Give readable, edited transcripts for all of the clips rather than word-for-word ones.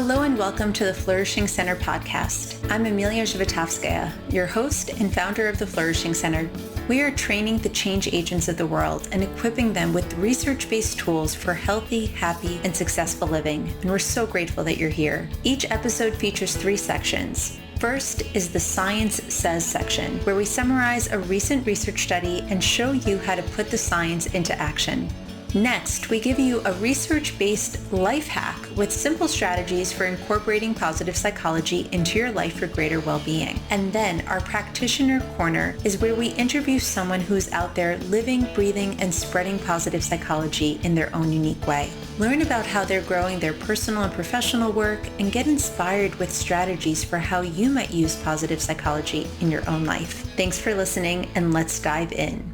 Hello and welcome to the Flourishing Center Podcast. I'm Emilia Zhivatovskaya, your host and founder of the Flourishing Center. We are training the change agents of the world and equipping them with research-based tools for healthy, happy, and successful living. And we're so grateful that you're here. Each episode features 3 sections. First is the Science Says section, where we summarize a recent research study and show you how to put the science into action. Next, we give you a research-based life hack with simple strategies for incorporating positive psychology into your life for greater well-being. And then our Practitioner Corner is where we interview someone who's out there living, breathing, and spreading positive psychology in their own unique way. Learn about how they're growing their personal and professional work and get inspired with strategies for how you might use positive psychology in your own life. Thanks for listening, and let's dive in.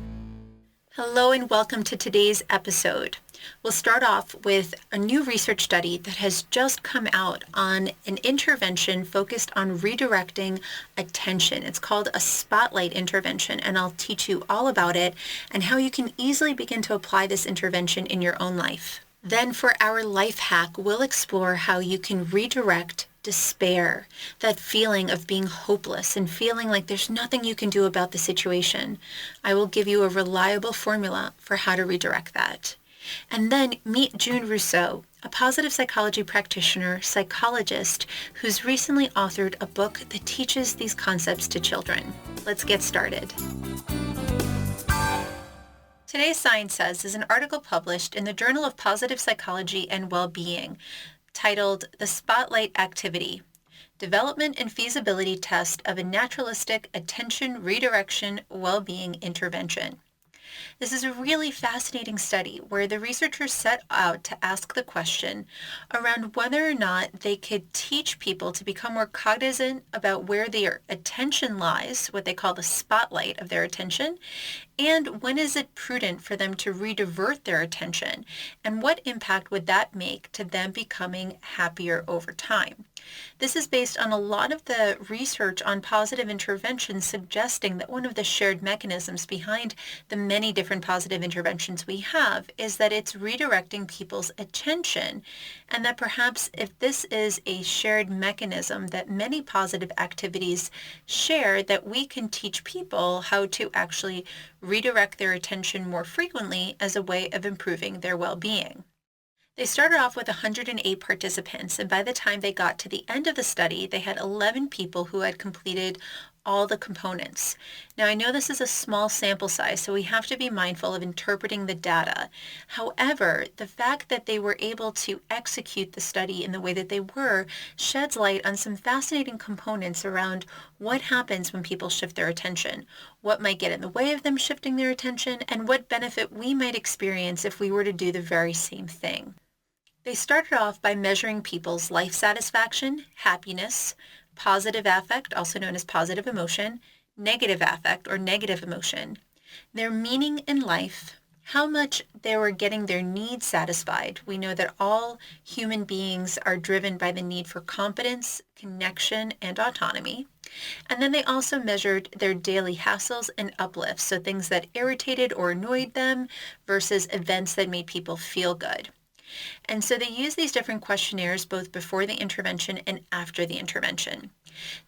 Hello and welcome to today's episode. We'll start off with a new research study that has just come out on an intervention focused on redirecting attention. It's called a spotlight intervention, and I'll teach you all about it and how you can easily begin to apply this intervention in your own life. Then for our life hack, we'll explore how you can redirect despair, that feeling of being hopeless and feeling like there's nothing you can do about the situation. I will give you a reliable formula for how to redirect that. And then meet June Russo, a positive psychology practitioner, psychologist, who's recently authored a book that teaches these concepts to children. Let's get started. Today's Science Says is an article published in the Journal of Positive Psychology and Wellbeing, titled The Spotlight Activity, Development and Feasibility Test of a Naturalistic Attention Redirection Wellbeing Intervention. This is a really fascinating study where the researchers set out to ask the question around whether or not they could teach people to become more cognizant about where their attention lies, what they call the spotlight of their attention, and when is it prudent for them to redivert their attention, and what impact would that make to them becoming happier over time. This is based on a lot of the research on positive intervention suggesting that one of the shared mechanisms behind the many different positive interventions we have is that it's redirecting people's attention, and that perhaps if this is a shared mechanism that many positive activities share, that we can teach people how to actually redirect their attention more frequently as a way of improving their well-being. They started off with 108 participants, and by the time they got to the end of the study, they had 11 people who had completed all the components. Now, I know this is a small sample size, so we have to be mindful of interpreting the data. However, the fact that they were able to execute the study in the way that they were sheds light on some fascinating components around what happens when people shift their attention, what might get in the way of them shifting their attention, and what benefit we might experience if we were to do the very same thing. They started off by measuring people's life satisfaction, happiness, positive affect, also known as positive emotion, negative affect or negative emotion, their meaning in life, how much they were getting their needs satisfied. We know that all human beings are driven by the need for competence, connection, and autonomy. And then they also measured their daily hassles and uplifts, so things that irritated or annoyed them versus events that made people feel good. And so they used these different questionnaires both before the intervention and after the intervention.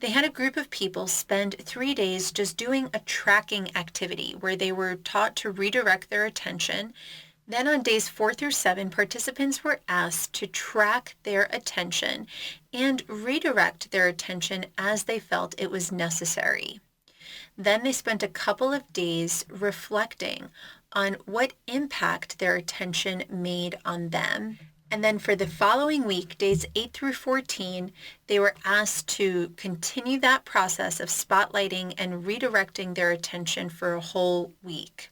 They had a group of people spend 3 days just doing a tracking activity where they were taught to redirect their attention. Then on days 4 through 7, participants were asked to track their attention and redirect their attention as they felt it was necessary. Then they spent a couple of days reflecting on what impact their attention made on them. And then for the following week, days 8 through 14, they were asked to continue that process of spotlighting and redirecting their attention for a whole week.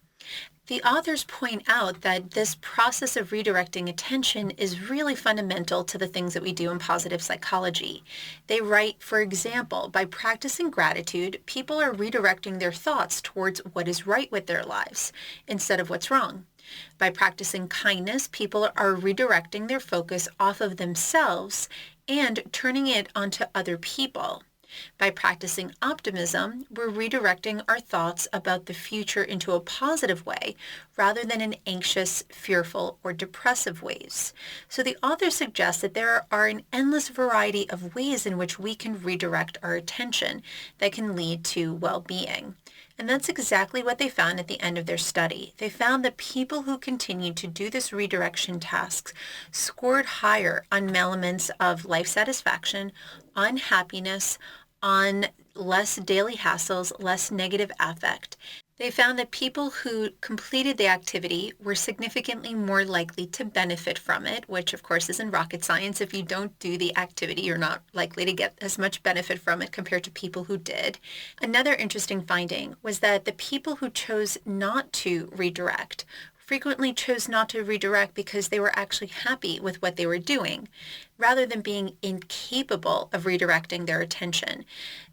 The authors point out that this process of redirecting attention is really fundamental to the things that we do in positive psychology. They write, for example, by practicing gratitude, people are redirecting their thoughts towards what is right with their lives instead of what's wrong. By practicing kindness, people are redirecting their focus off of themselves and turning it onto other people. By practicing optimism, we're redirecting our thoughts about the future into a positive way rather than in anxious, fearful, or depressive ways. So the author suggests that there are an endless variety of ways in which we can redirect our attention that can lead to well-being. And that's exactly what they found at the end of their study. They found that people who continued to do this redirection task scored higher on elements of life satisfaction, on happiness, on less daily hassles, less negative affect. They found that people who completed the activity were significantly more likely to benefit from it, which of course isn't rocket science. If you don't do the activity, you're not likely to get as much benefit from it compared to people who did. Another interesting finding was that the people who chose not to redirect frequently chose not to redirect because they were actually happy with what they were doing, rather than being incapable of redirecting their attention.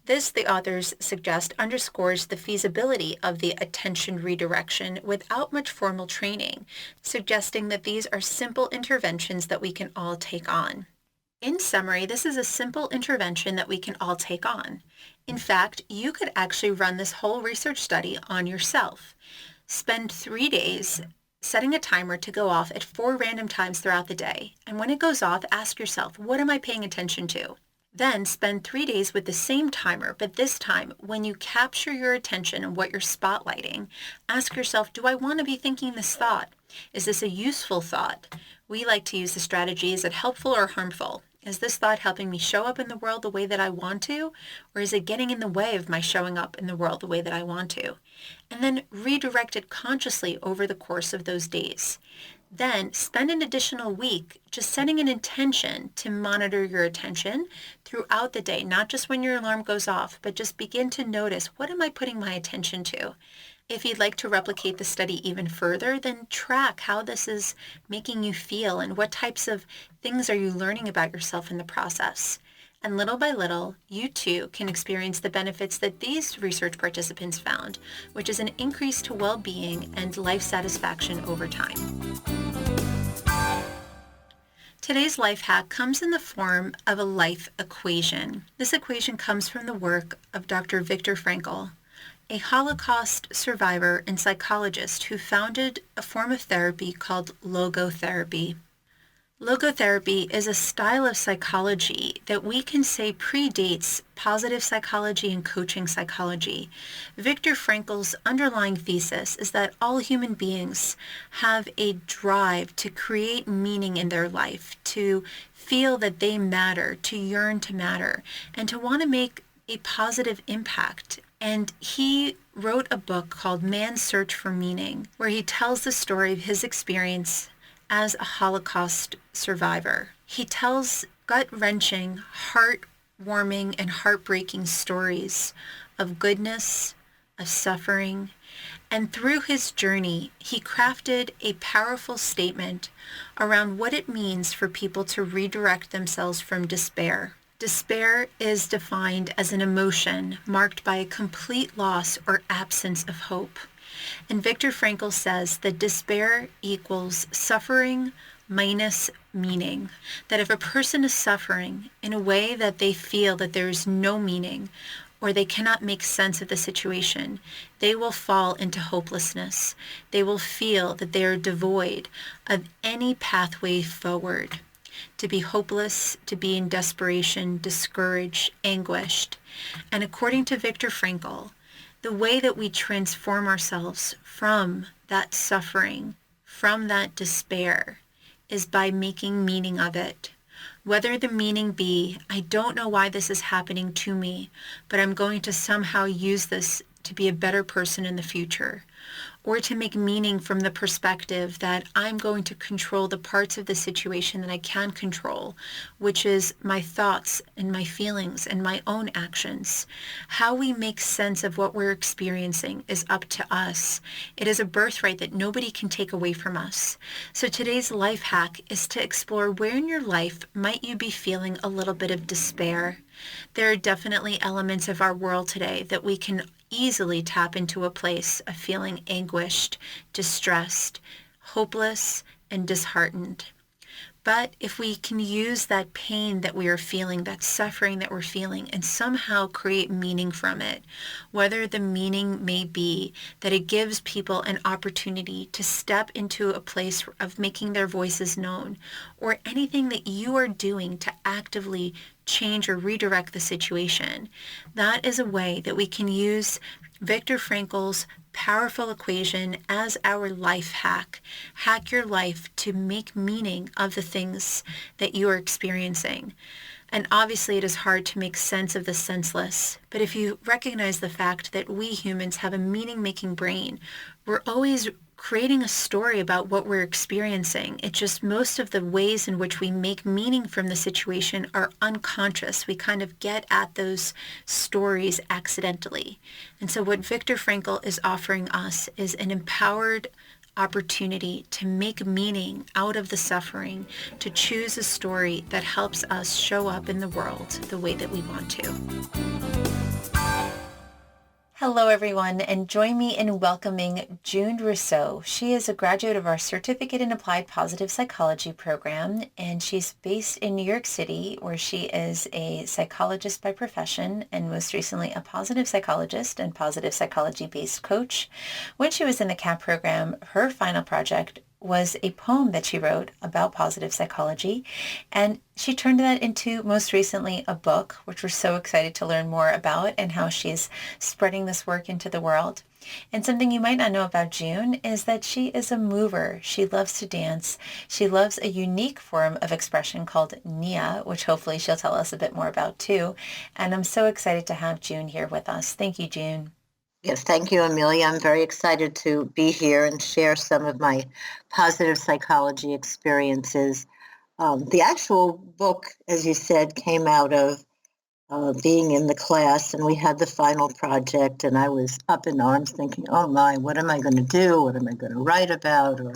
This, the authors suggest, underscores the feasibility of the attention redirection without much formal training, suggesting that these are simple interventions that we can all take on. In summary, this is a simple intervention that we can all take on. In fact, you could actually run this whole research study on yourself. Spend 3 days setting a timer to go off at 4 random times throughout the day. And when it goes off, ask yourself, what am I paying attention to? Then spend 3 days with the same timer, but this time, when you capture your attention and what you're spotlighting, ask yourself, do I want to be thinking this thought? Is this a useful thought? We like to use the strategy, is it helpful or harmful? Is this thought helping me show up in the world the way that I want to? Or is it getting in the way of my showing up in the world the way that I want to? And then redirect it consciously over the course of those days. Then spend an additional week just setting an intention to monitor your attention throughout the day, not just when your alarm goes off, but just begin to notice, what am I putting my attention to? If you'd like to replicate the study even further, then track how this is making you feel and what types of things are you learning about yourself in the process. And little by little, you too can experience the benefits that these research participants found, which is an increase to well-being and life satisfaction over time. Today's life hack comes in the form of a life equation. This equation comes from the work of Dr. Viktor Frankl, a Holocaust survivor and psychologist who founded a form of therapy called logotherapy. Logotherapy is a style of psychology that we can say predates positive psychology and coaching psychology. Viktor Frankl's underlying thesis is that all human beings have a drive to create meaning in their life, to feel that they matter, to yearn to matter, and to want to make a positive impact. And he wrote a book called Man's Search for Meaning, where he tells the story of his experience as a Holocaust survivor. He tells gut-wrenching, heart-warming, and heartbreaking stories of goodness, of suffering, and through his journey, he crafted a powerful statement around what it means for people to redirect themselves from despair. Despair is defined as an emotion marked by a complete loss or absence of hope. And Viktor Frankl says that despair equals suffering minus meaning. That if a person is suffering in a way that they feel that there is no meaning or they cannot make sense of the situation, they will fall into hopelessness. They will feel that they are devoid of any pathway forward. To be hopeless, to be in desperation, discouraged, anguished. And according to Viktor Frankl, the way that we transform ourselves from that suffering, from that despair, is by making meaning of it. Whether the meaning be, I don't know why this is happening to me, but I'm going to somehow use this to be a better person in the future. Or to make meaning from the perspective that I'm going to control the parts of the situation that I can control, which is my thoughts and my feelings and my own actions. How we make sense of what we're experiencing is up to us. It is a birthright that nobody can take away from us. So today's life hack is to explore where in your life might you be feeling a little bit of despair. There are definitely elements of our world today that we can easily tap into a place of feeling anguished, distressed, hopeless, and disheartened. But if we can use that pain that we are feeling, that suffering that we're feeling, and somehow create meaning from it, whether the meaning may be that it gives people an opportunity to step into a place of making their voices known, or anything that you are doing to actively change or redirect the situation, that is a way that we can use Viktor Frankl's powerful equation as our life hack. Hack your life to make meaning of the things that you are experiencing. And obviously it is hard to make sense of the senseless, but if you recognize the fact that we humans have a meaning-making brain, we're always creating a story about what we're experiencing. It's just most of the ways in which we make meaning from the situation are unconscious. We kind of get at those stories accidentally. And so what Viktor Frankl is offering us is an empowered opportunity to make meaning out of the suffering, to choose a story that helps us show up in the world the way that we want to. Hello, everyone, and join me in welcoming June Russo. She is a graduate of our Certificate in Applied Positive Psychology program, and she's based in New York City, where she is a psychologist by profession and most recently a positive psychologist and positive psychology-based coach. When she was in the CAPP program, her final project was a poem that she wrote about positive psychology, and she turned that into, most recently, a book, which we're so excited to learn more about and how she's spreading this work into the world. And something you might not know about June is that she is a mover. She loves to dance. She loves a unique form of expression called Nia, which hopefully she'll tell us a bit more about too. And I'm so excited to have June here with us. Thank you, June. Yes, thank you, Amelia. I'm very excited to be here and share some of my positive psychology experiences. The actual book, as you said, came out of being in the class, and we had the final project, and I was up in arms thinking, oh my, what am I going to do? What am I going to write about or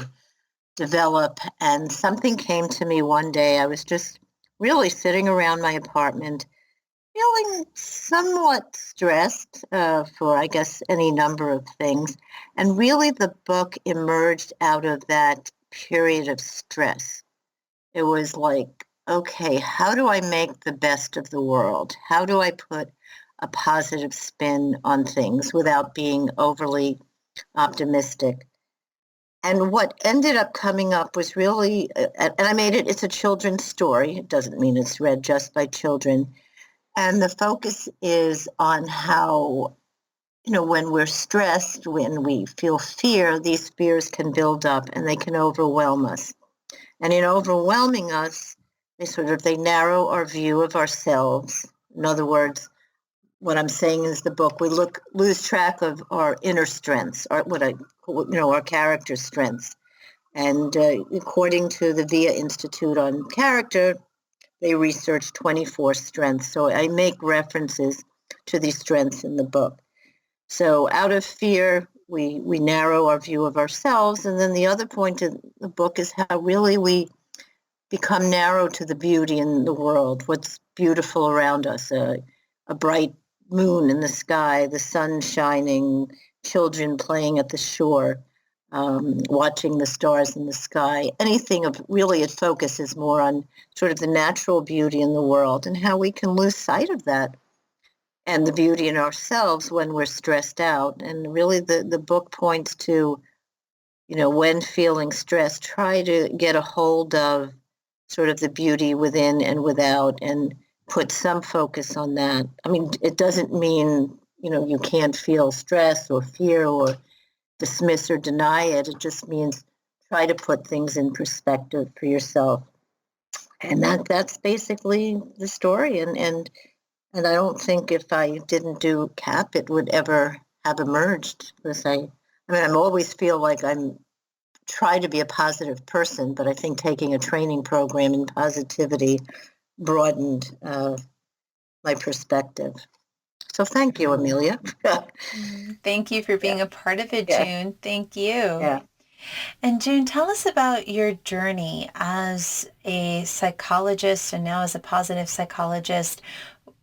develop? And something came to me one day. I was just really sitting around my apartment feeling somewhat stressed for, I guess, any number of things. And really the book emerged out of that period of stress. It was like, okay, how do I make the best of the world? How do I put a positive spin on things without being overly optimistic? And what ended up coming up was really, and I made it's a children's story. It doesn't mean it's read just by children. And the focus is on how, when we're stressed, when we feel fear, these fears can build up and they can overwhelm us. And in overwhelming us, they narrow our view of ourselves. In other words, what I'm saying is the book, we lose track of our inner strengths, our character strengths. And according to the VIA Institute on Character, they research 24 strengths. So I make references to these strengths in the book. So out of fear, we narrow our view of ourselves. And then the other point of the book is how really we become narrow to the beauty in the world, what's beautiful around us, a bright moon in the sky, the sun shining, children playing at the shore, watching the stars in the sky. Anything of really it focuses more on sort of the natural beauty in the world and how we can lose sight of that and the beauty in ourselves when we're stressed out. And really the book points to, when feeling stressed, try to get a hold of sort of the beauty within and without and put some focus on that. I mean, it doesn't mean, you can't feel stress or fear or dismiss or deny it. It just means try to put things in perspective for yourself. And that's basically the story. And I don't think if I didn't do CAPP, it would ever have emerged. Because I'm always feel like I'm try to be a positive person, but I think taking a training program in positivity broadened my perspective. So thank you, Amelia. Thank you for being a part of it, June. Thank you. Yeah. And June, tell us about your journey as a psychologist and now as a positive psychologist.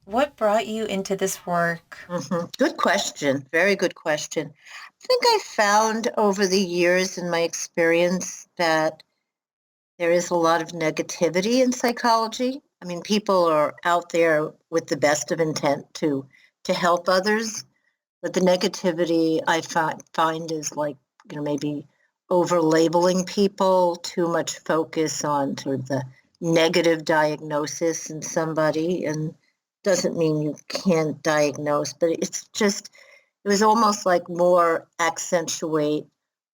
What brought you into this work? Mm-hmm. Good question. Very good question. I think I found over the years in my experience that, there is a lot of negativity in psychology. I mean, people are out there with the best of intent to help others, but the negativity I find is like, maybe over labeling people, too much focus on sort of the negative diagnosis in somebody, and doesn't mean you can't diagnose, but it was almost like more accentuate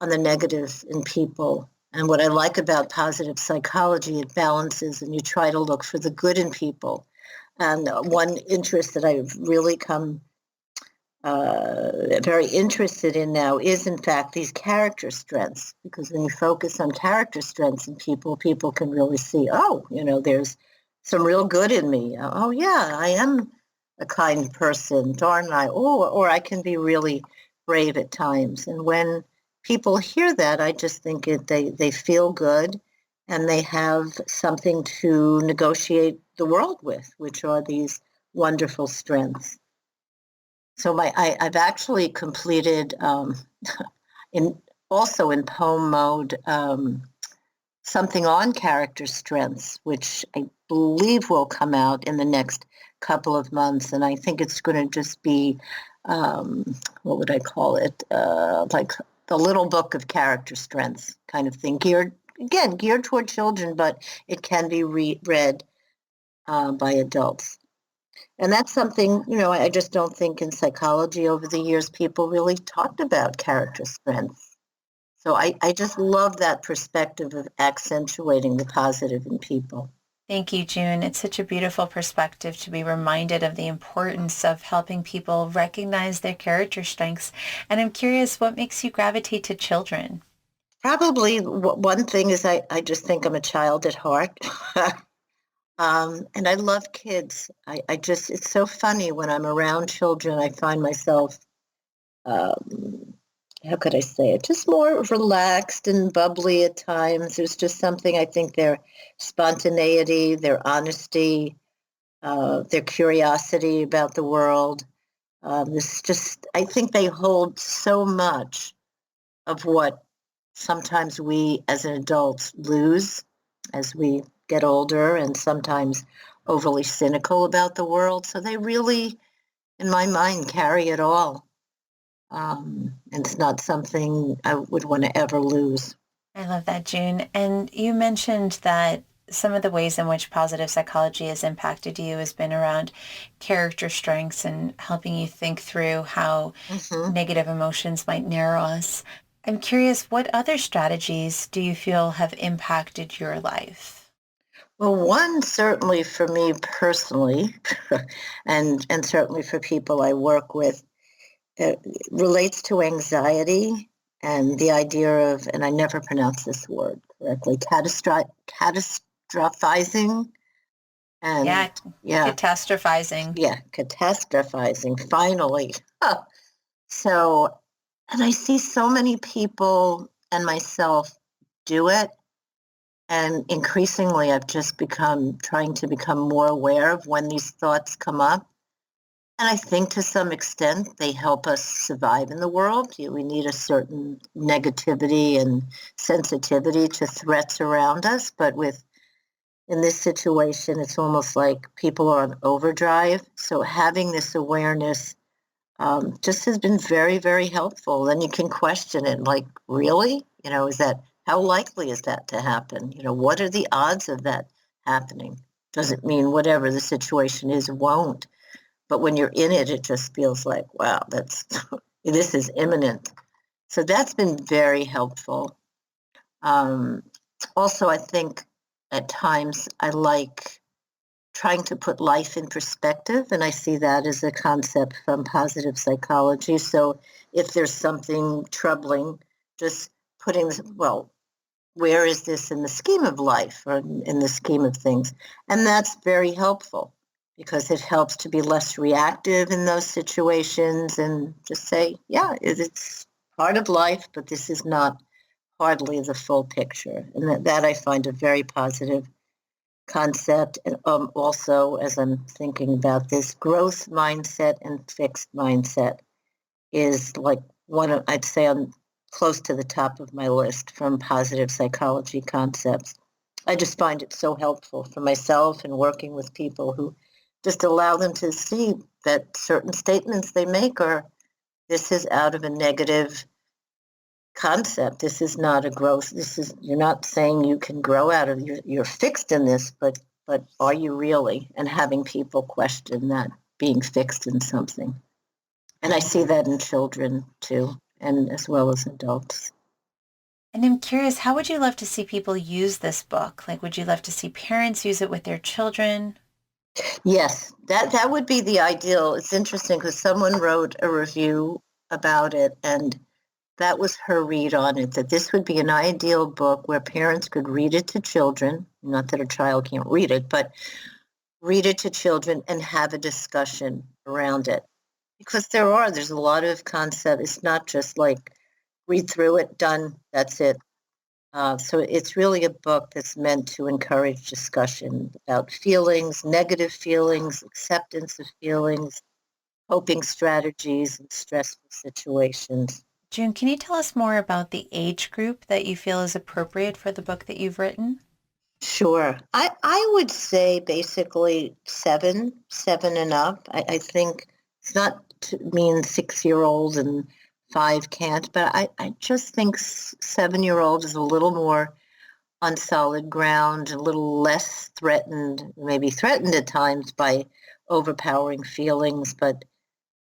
on the negative in people. And what I like about positive psychology, it balances and you try to look for the good in people. And one interest that I've really come very interested in now is, in fact, these character strengths. Because when you focus on character strengths in people, people can really see, oh, there's some real good in me. Oh, yeah, I am a kind person, darn I. Oh, or I can be really brave at times. And when people hear that, I just think they feel good and they have something to negotiate the world with, which are these wonderful strengths. So I've actually completed also in poem mode something on character strengths, which I believe will come out in the next couple of months. And I think it's going to just be, what would I call it? Like the little book of character strengths kind of thing, geared toward children, but it can be read by adults. And that's something, I just don't think in psychology over the years people really talked about character strengths. So I just love that perspective of accentuating the positive in people. Thank you, June. It's such a beautiful perspective to be reminded of the importance of helping people recognize their character strengths. And I'm curious, what makes you gravitate to children? Probably one thing is I just think I'm a child at heart. And I love kids. It's so funny when I'm around children, I find myself, how could I say it, just more relaxed and bubbly at times. There's just something, I think their spontaneity, their honesty, their curiosity about the world. I think they hold so much of what sometimes we as adults lose as we get older and sometimes overly cynical about the world. So they really, in my mind, carry it all. And it's not something I would want to ever lose. I love that, June. And you mentioned that some of the ways in which positive psychology has impacted you has been around character strengths and helping you think through how negative emotions might narrow us. I'm curious, what other strategies do you feel have impacted your life? Well, one certainly for me personally, and certainly for people I work with, it relates to anxiety and the idea of, and I never pronounce this word correctly, catastrophizing. And catastrophizing. Yeah, catastrophizing, finally. Huh. So, and I see so many people and myself do it. And increasingly, I've just trying to become more aware of when these thoughts come up. And I think to some extent, they help us survive in the world. We need a certain negativity and sensitivity to threats around us. But in this situation, it's almost like people are on overdrive. So having this awareness just has been very, very helpful. Then you can question it, like, really? How likely is that to happen? What are the odds of that happening? Doesn't mean whatever the situation is won't. But when you're in it, it just feels like, wow, this is imminent. So that's been very helpful. Also, I think at times I like trying to put life in perspective, and I see that as a concept from positive psychology. So if there's something troubling, just putting, well, where is this in the scheme of life or in the scheme of things? And that's very helpful because it helps to be less reactive in those situations and just say, yeah, it's part of life, but this is not hardly the full picture. And that I find a very positive concept. And also, as I'm thinking about this, growth mindset and fixed mindset is like I'd say I'm close to the top of my list from positive psychology concepts. I just find it so helpful for myself and working with people who just allow them to see that certain statements they make are, this is out of a negative concept. This is not a growth. You're not saying you can grow out of, you're fixed in this, but are you really? And having people question that being fixed in something. And I see that in children too, and as well as adults. And I'm curious, how would you love to see people use this book? Like, would you love to see parents use it with their children? Yes, that would be the ideal. It's interesting because someone wrote a review about it, and that was her read on it, that this would be an ideal book where parents could read it to children, not that a child can't read it, but read it to children and have a discussion around it. Because there's a lot of concept. It's not just like read through it, done, that's it. So it's really a book that's meant to encourage discussion about feelings, negative feelings, acceptance of feelings, coping strategies in stressful situations. June, can you tell us more about the age group that you feel is appropriate for the book that you've written? Sure. I would say basically seven and up. I think it's not to mean 6-year-olds and 5 can't, but I just think 7-year-old is a little more on solid ground, a little less threatened, maybe threatened at times by overpowering feelings, but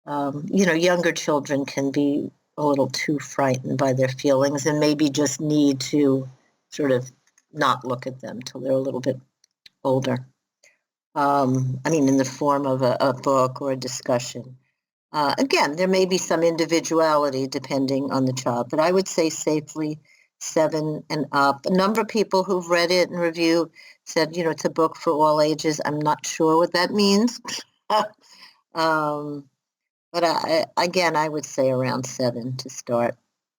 younger children can be a little too frightened by their feelings and maybe just need to sort of not look at them till they're a little bit older. In the form of a book or a discussion. Again, there may be some individuality depending on the child, but I would say safely 7 and up. A number of people who've read it and review said, it's a book for all ages. I'm not sure what that means. But I would say around 7 to start.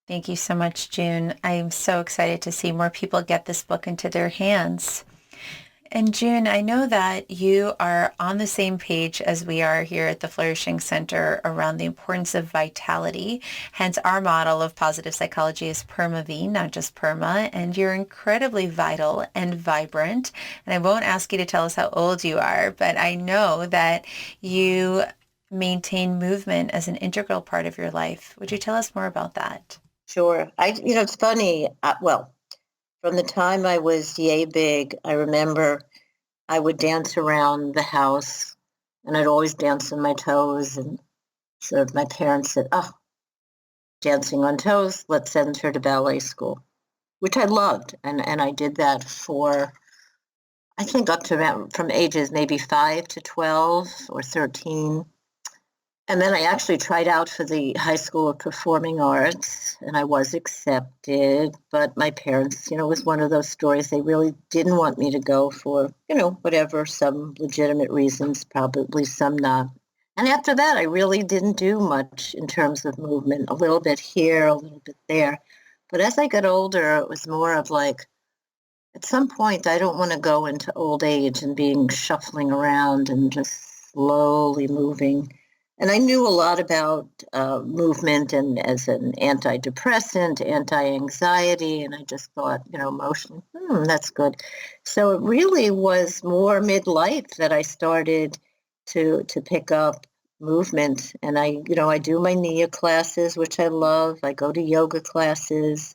Thank you so much, June. I'm so excited to see more people get this book into their hands. And June, I know that you are on the same page as we are here at the Flourishing Center around the importance of vitality. Hence, our model of positive psychology is PERMA-V, not just PERMA. And you're incredibly vital and vibrant. And I won't ask you to tell us how old you are, but I know that you maintain movement as an integral part of your life. Would you tell us more about that? Sure. It's funny. From the time I was yay big, I remember I would dance around the house and I'd always dance on my toes. And sort of my parents said, oh, dancing on toes, let's send her to ballet school, which I loved. And I did that for, I think up to about from ages maybe 5 to 12 or 13. And then I actually tried out for the High School of Performing Arts, and I was accepted. But my parents, it was one of those stories. They really didn't want me to go for, whatever, some legitimate reasons, probably some not. And after that, I really didn't do much in terms of movement, a little bit here, a little bit there. But as I got older, it was more of like, at some point, I don't want to go into old age and being shuffling around and just slowly moving. And I knew a lot about movement and as an antidepressant, anti-anxiety, and I just thought, emotionally, that's good. So it really was more midlife that I started to pick up movement. And I do my Nia classes, which I love. I go to yoga classes.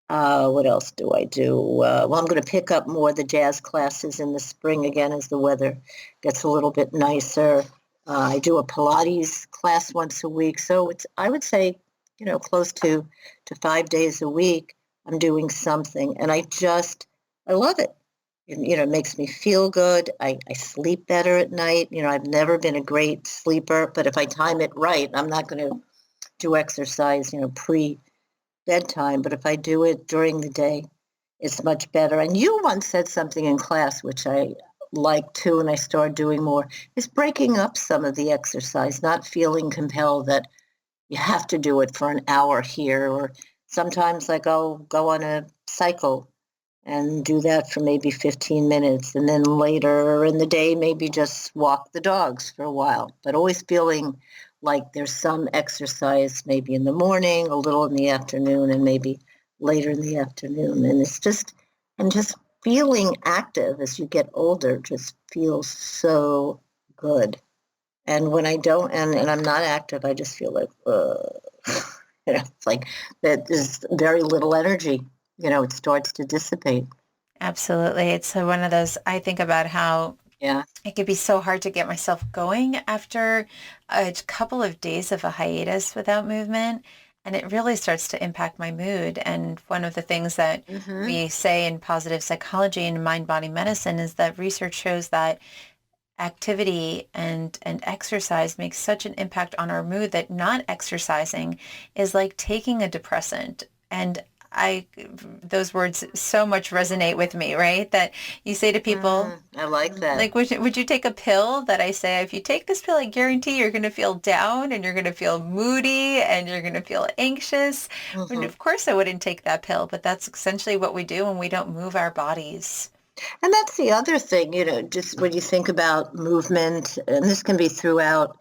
What else do I do? I'm going to pick up more of the jazz classes in the spring again as the weather gets a little bit nicer. I do a Pilates class once a week. So I would say, close to 5 days a week, I'm doing something. And I love it. It makes me feel good. I sleep better at night. I've never been a great sleeper, but if I time it right, I'm not going to do exercise, pre-bedtime. But if I do it during the day, it's much better. And you once said something in class, which I like too, and I started doing more, is breaking up some of the exercise, not feeling compelled that you have to do it for an hour here. Or sometimes like I'll go on a cycle and do that for maybe 15 minutes. And then later in the day, maybe just walk the dogs for a while, but always feeling like there's some exercise, maybe in the morning, a little in the afternoon, and maybe later in the afternoon. And it's just feeling active as you get older just feels so good. And when I don't, and I'm not active, I just feel like, it's like that there's very little energy. It starts to dissipate. Absolutely. It's one of those, I think about how Yeah. it could be so hard to get myself going after a couple of days of a hiatus without movement. And it really starts to impact my mood. And one of the things that Mm-hmm. we say in positive psychology and mind-body medicine is that research shows that activity and exercise makes such an impact on our mood that not exercising is like taking a depressant. And I, those words so much resonate with me, right? That you say to people, I like that. like, would you take a pill? That I say, if you take this pill, I guarantee you're going to feel down and you're going to feel moody and you're going to feel anxious. And Mm-hmm. of course I wouldn't take that pill, but that's essentially what we do when we don't move our bodies. And that's the other thing, just when you think about movement, and this can be throughout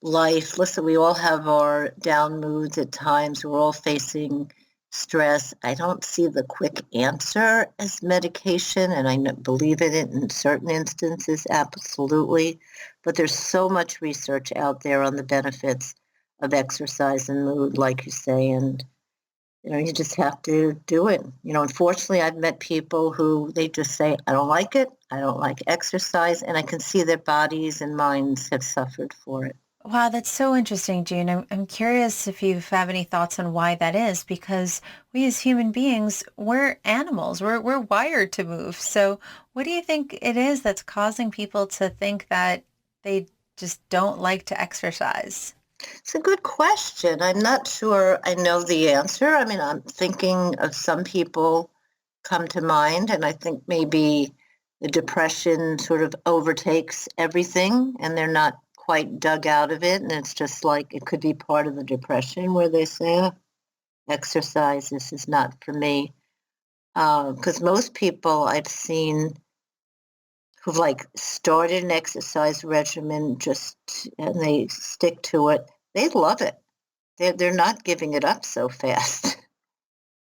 life. Listen, we all have our down moods at times. We're all facing stress. I don't see the quick answer as medication, and I believe in it in certain instances, absolutely. But there's so much research out there on the benefits of exercise and mood, like you say, and you just have to do it. Unfortunately, I've met people who they just say, I don't like it. I don't like exercise. And I can see their bodies and minds have suffered for it. Wow, that's so interesting, June. I'm curious if you have any thoughts on why that is, because we as human beings, we're animals. We're wired to move. So what do you think it is that's causing people to think that they just don't like to exercise? It's a good question. I'm not sure I know the answer. I mean, I'm thinking of some people come to mind, and I think maybe the depression sort of overtakes everything, and they're not quite dug out of it. And it's just like it could be part of the depression where they say, "Oh, exercise, this is not for me." Because most people I've seen who've like started an exercise regimen and they stick to it, they love it. They're not giving it up so fast.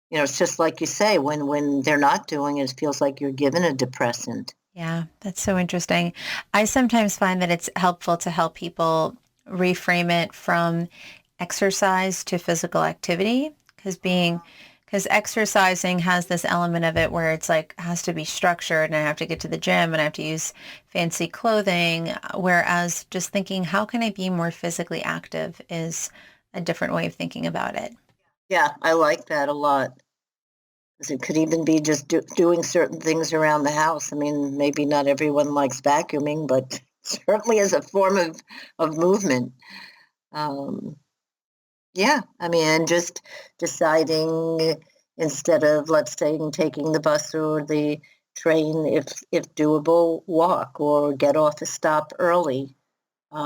It's just like you say, when they're not doing it, it feels like you're given a depressant. Yeah, that's so interesting. I sometimes find that it's helpful to help people reframe it from exercise to physical activity because exercising has this element of it where it's like has to be structured and I have to get to the gym and I have to use fancy clothing, whereas just thinking how can I be more physically active is a different way of thinking about it. Yeah, I like that a lot. 'Cause it could even be just doing certain things around the house. I mean, maybe not everyone likes vacuuming, but certainly as a form of movement. Um, yeah, I mean, and just deciding instead of, let's say, taking the bus or the train, if doable, walk or get off a stop early.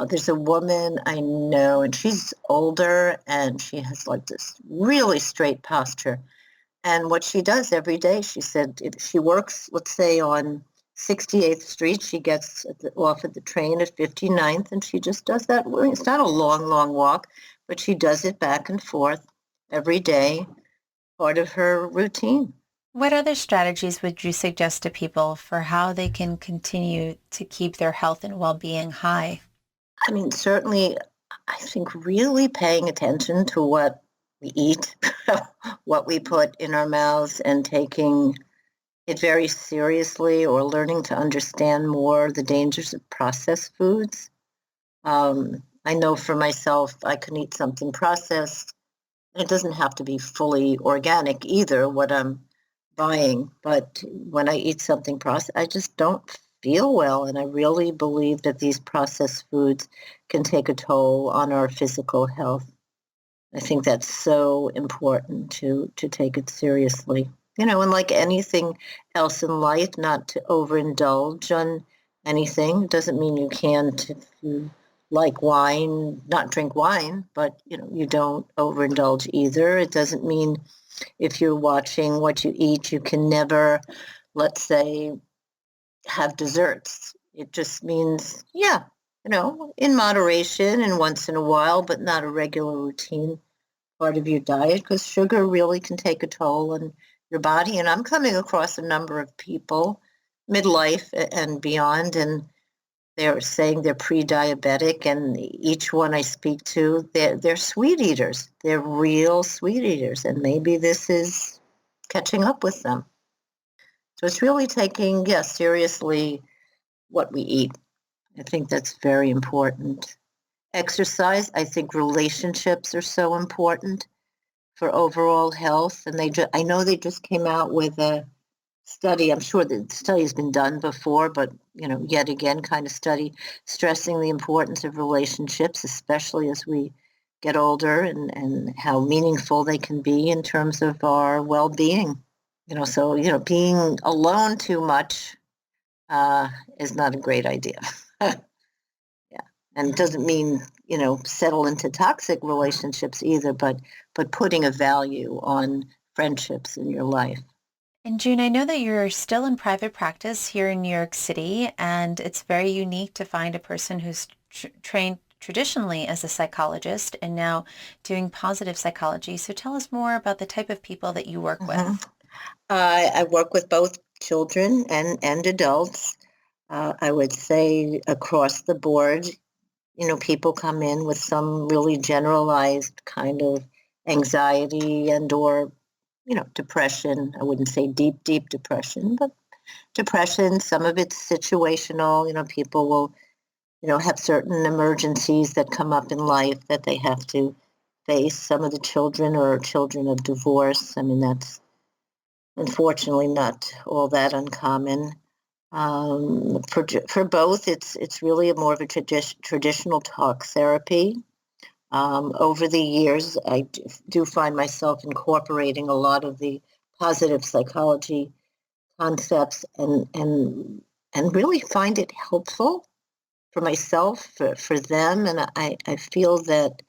There's a woman I know, and she's older, and she has like this really straight posture. And what she does every day, she said, if she works, let's say on 68th Street, she gets off at the train at 59th, and she just does that. It's not a long, long walk, but she does it back and forth every day, part of her routine. What other strategies would you suggest to people for how they can continue to keep their health and well-being high? I mean, certainly, I think really paying attention to what we eat, what we put in our mouths, and taking it very seriously or learning to understand more the dangers of processed foods. I know for myself, I can eat something processed. It doesn't have to be fully organic either, what I'm buying. But when I eat something processed, I just don't feel well. And I really believe that these processed foods can take a toll on our physical health. I think that's so important to take it seriously. And like anything else in life, not to overindulge on anything. It doesn't mean you can't, if you like wine, not drink wine, but you don't overindulge either. It doesn't mean if you're watching what you eat, you can never, let's say, have desserts. It just means, yeah, in moderation and once in a while, but not a regular routine part of your diet because sugar really can take a toll on your body. And I'm coming across a number of people, midlife and beyond, and they're saying they're pre-diabetic, and each one I speak to, they're sweet eaters. They're real sweet eaters, and maybe this is catching up with them. So it's really taking, seriously what we eat. I think that's very important. Exercise, I think relationships are so important for overall health. And I know they just came out with a study. I'm sure the study has been done before, but yet again, kind of study stressing the importance of relationships, especially as we get older, and how meaningful they can be in terms of our well-being. So being alone too much is not a great idea. Yeah, and it doesn't mean settle into toxic relationships either, but putting a value on friendships in your life. And June, I know that you're still in private practice here in New York City, and it's very unique to find a person who's trained traditionally as a psychologist and now doing positive psychology. So tell us more about the type of people that you work with. I work with both children and adults. I would say across the board, people come in with some really generalized kind of anxiety and or depression. I wouldn't say deep depression, but depression. Some of it's situational. People will, have certain emergencies that come up in life that they have to face. Some of the children are children of divorce. I mean, that's unfortunately not all that uncommon. For both, it's really more of a traditional talk therapy. Over the years, I do find myself incorporating a lot of the positive psychology concepts and really find it helpful for myself, for them. And I feel that,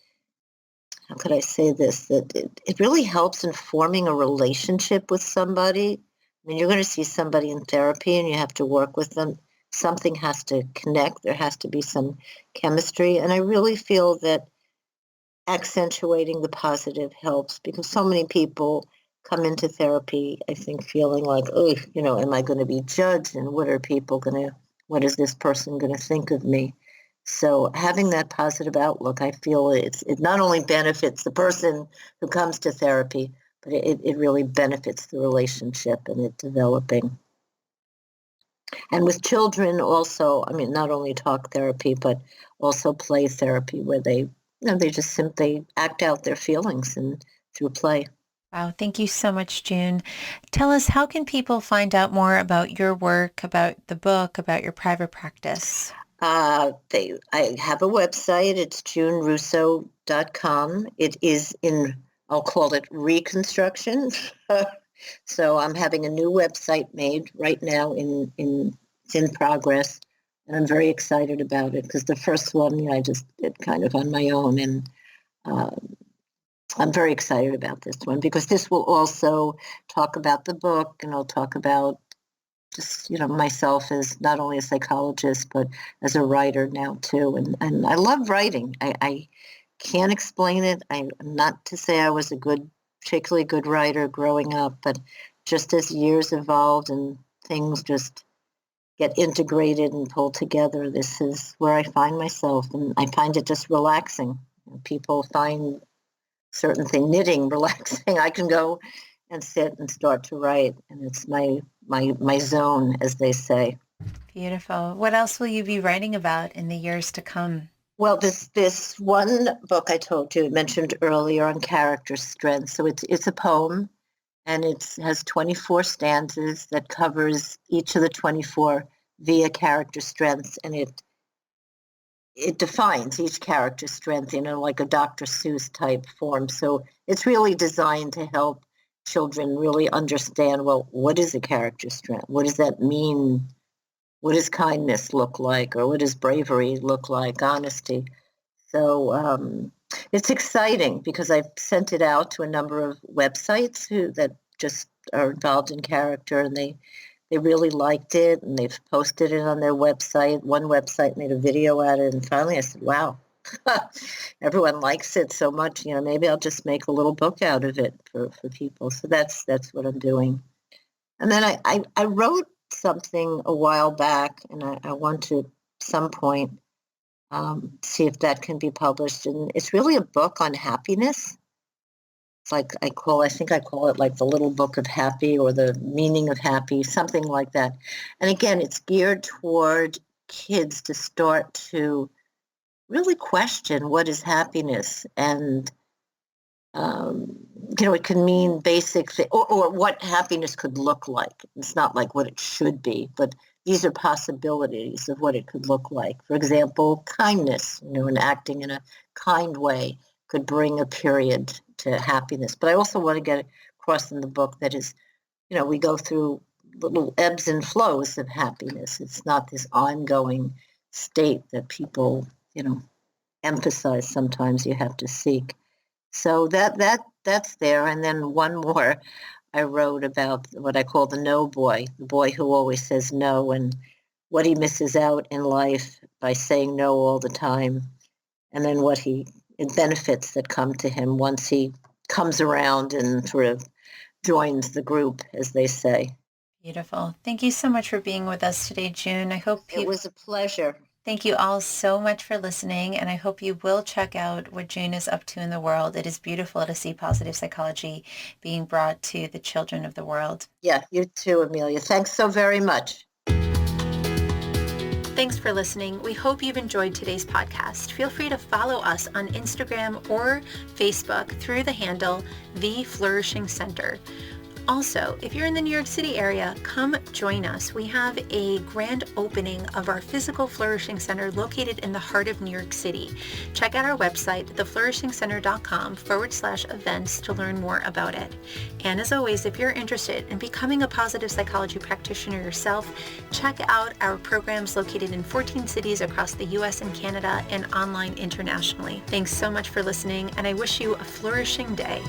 how could I say this, that it really helps in forming a relationship with somebody. I mean, you're going to see somebody in therapy and you have to work with them. Something has to connect. There has to be some chemistry. And I really feel that accentuating the positive helps, because so many people come into therapy, I think, feeling like, oh, am I going to be judged? And what is this person going to think of me? So having that positive outlook, I feel it not only benefits the person who comes to therapy, but it really benefits the relationship and it developing. And with children also, I mean, not only talk therapy, but also play therapy, where they just simply act out their feelings and through play. Wow, thank you so much, June. Tell us, how can people find out more about your work, about the book, about your private practice? I have a website. It's junerusso.com. It is I'll call it reconstruction. So I'm having a new website made right now. It's in progress, and I'm very excited about it, because the first one I just did kind of on my own, and I'm very excited about this one, because this will also talk about the book, and I'll talk about just, myself as not only a psychologist, but as a writer now too. And I love writing. I can't explain it. I'm not to say I was a particularly good writer growing up, but just as years evolved and things just get integrated and pulled together, this is where I find myself. And I find it just relaxing. People find certain thing, knitting, relaxing. I can go and sit and start to write, and it's my zone, as they say. Beautiful. What else will you be writing about in the years to come? Well, this one book I mentioned earlier on character strength. So it's a poem, and it has 24 stanzas that covers each of the 24 via character strengths, and it defines each character strength, like a Dr. Seuss type form. So it's really designed to help children really understand, well, what is a character strength? What does that mean? What does kindness look like? Or what does bravery look like? Honesty. So it's exciting, because I've sent it out to a number of websites that just are involved in character, and they really liked it, and they've posted it on their website. One website made a video out of it, and finally I said, wow, everyone likes it so much, maybe I'll just make a little book out of it for people. So that's what I'm doing. And then I wrote something a while back, and I want to, at some point, see if that can be published. And it's really a book on happiness. It's like I think I call it like the Little Book of Happy, or the Meaning of Happy, something like that. And again, it's geared toward kids to start to really question what is happiness, and it can mean basic or what happiness could look like. It's not like what it should be, but these are possibilities of what it could look like. For example, kindness, and acting in a kind way could bring a period to happiness. But I also want to get across in the book that is, we go through little ebbs and flows of happiness. It's not this ongoing state that people, emphasize sometimes you have to seek. So that's there. And then one more I wrote about what I call the no boy, the boy who always says no, and what he misses out in life by saying no all the time, and then benefits that come to him once he comes around and sort of joins the group, as they say. Beautiful. Thank you so much for being with us today, June. I hope it was a pleasure. Thank you all so much for listening, and I hope you will check out what June is up to in the world. It is beautiful to see positive psychology being brought to the children of the world. Yeah, you too, Amelia. Thanks so very much. Thanks for listening. We hope you've enjoyed today's podcast. Feel free to follow us on Instagram or Facebook through the handle The Flourishing Center. Also, if you're in the New York City area, come join us. We have a grand opening of our physical Flourishing Center located in the heart of New York City. Check out our website, theflourishingcenter.com/events to learn more about it. And as always, if you're interested in becoming a positive psychology practitioner yourself, check out our programs located in 14 cities across the US and Canada and online internationally. Thanks so much for listening, and I wish you a flourishing day.